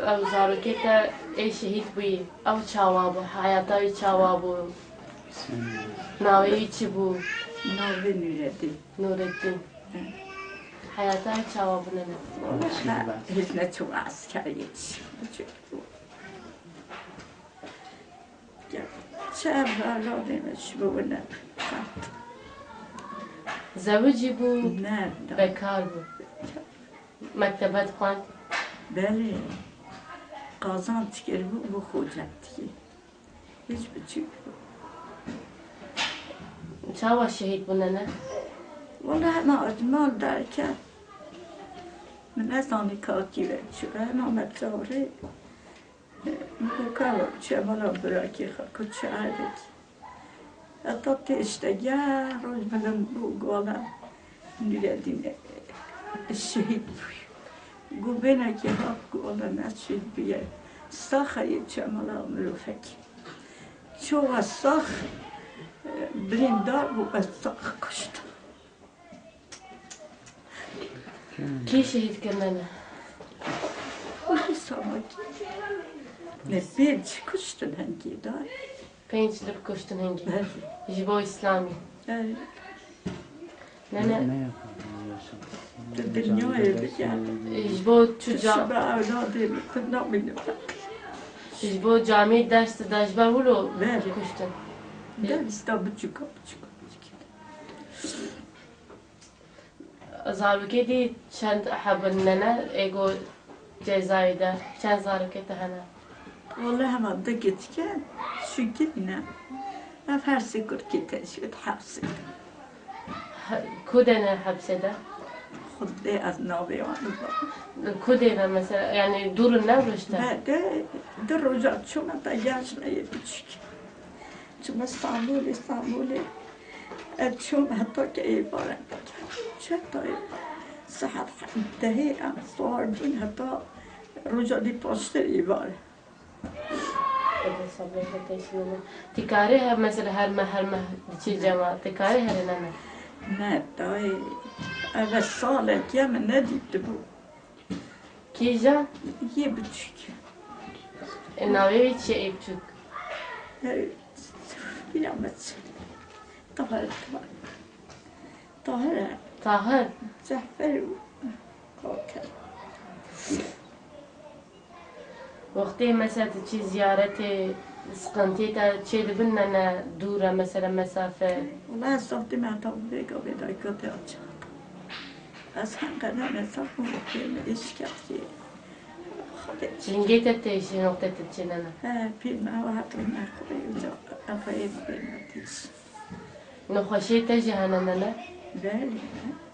او زاروکی تا ای شهید بوی او چاوا بو حیاتای چاوا بو ناوی چی بو ناوی نوردین حیاتای چاوا بو ننه هیچ نتو عسکری چه بالا دیمش بونه زوجی بو نه بکار بو مکتبت خواند بله قازان تکر بو خوجت دیگه هیچ بچیک چاوا شهید بو ننه والله ما اجمال درکت من از آنی کاکی بچه ما مطاره مکاو چه مالا براکی خاکو چه عرد حتی تشتگر روز بلن بو گوالا نیردین شهید بوی گو بینه که ها گوالا نشید بیه ساخه چه مالا مروفکی چو از ساخ بریندار بو از ساخ کشت کی شهید کردنه اولی ساماکی نه بیج کشتن هنگی دار 5 لب کشتن هنگی بله جبو اسلامی ننه دنیای بگرد جبو چو شبه اولاده بکن نامینه جبو جامعه دست داشت با ولو بله. کشتن دستا بچکا زاروکی دی چند حبن ننه ایگو جزایی ده چند زاروکی تهنه والله هم دقت كان شو قلنا ما فارسي كركي تشوت حبسي کدنه حبسه ده خذي أذنابي وأنا کدنه مثلا یعنی دور نبرشته هذا دروجات شو ما تجاشنا يبتشك شو ما اسطنبولي شو ما هتوك أي بارك شو طيب صحة انتهي صوردين هتا رجع دي باشتري باره تکاری هم مثلا هر ماه چی جماعت تکاری هر نه نه دای اول ساله که من ندیده بود کی جا یه بچک ناوی چی ایبچوک بیامت طاهر طاهر زعفر کاکر وقتی مثلا چی زیارت سقنتی تا چی دبن نه دوره مثلا مسافه والله صوتي ما تعب بيقى بيدا يقطع از هم قدر نصف ممكن إيش كتير خدت چنگیت تیشی نقطه تچی نه ها فيلم أو حتى ما خوي وجا أفايد بيناتيش نخوشی تجی هنه نه بالي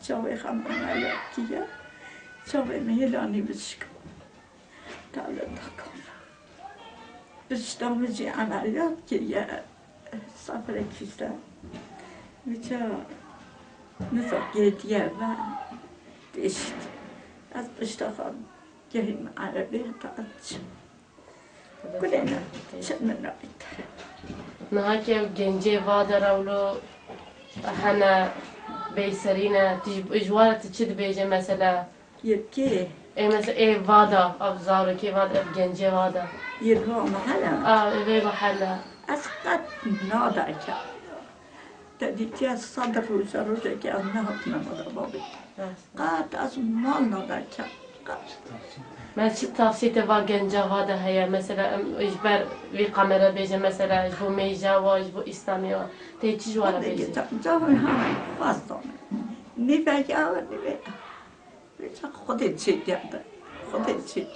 شوي خمر على كيا شوي مهلاني بشكو تعال تقف بشتامجي عمليات كيا صفر كيسا وجا نزار جديا و دشت از بشتاخان جهيم عربي تاج كلنا شمنا نايت نه که گنجه وادر اولو هنه بیسرینه اجوارت چی بیجه مثلا يبكي ای مثلا ای وادا ابزارو کی وادا گنجه وادا يرفع محلا ای محله أسقط نادك تديتي الصدر وزروجة كأنها تنمر بابي قات أزمان نادك من چی تفسیر و گنجه وادا هیا مثلا اجبر وی قمره بیجه مثلا اجبو میجا و اجبو اسلامی و تی چی جوارا بیجه جاوي هاي فاصلة نبي أجاوب نبي خدت شيء خدت شيء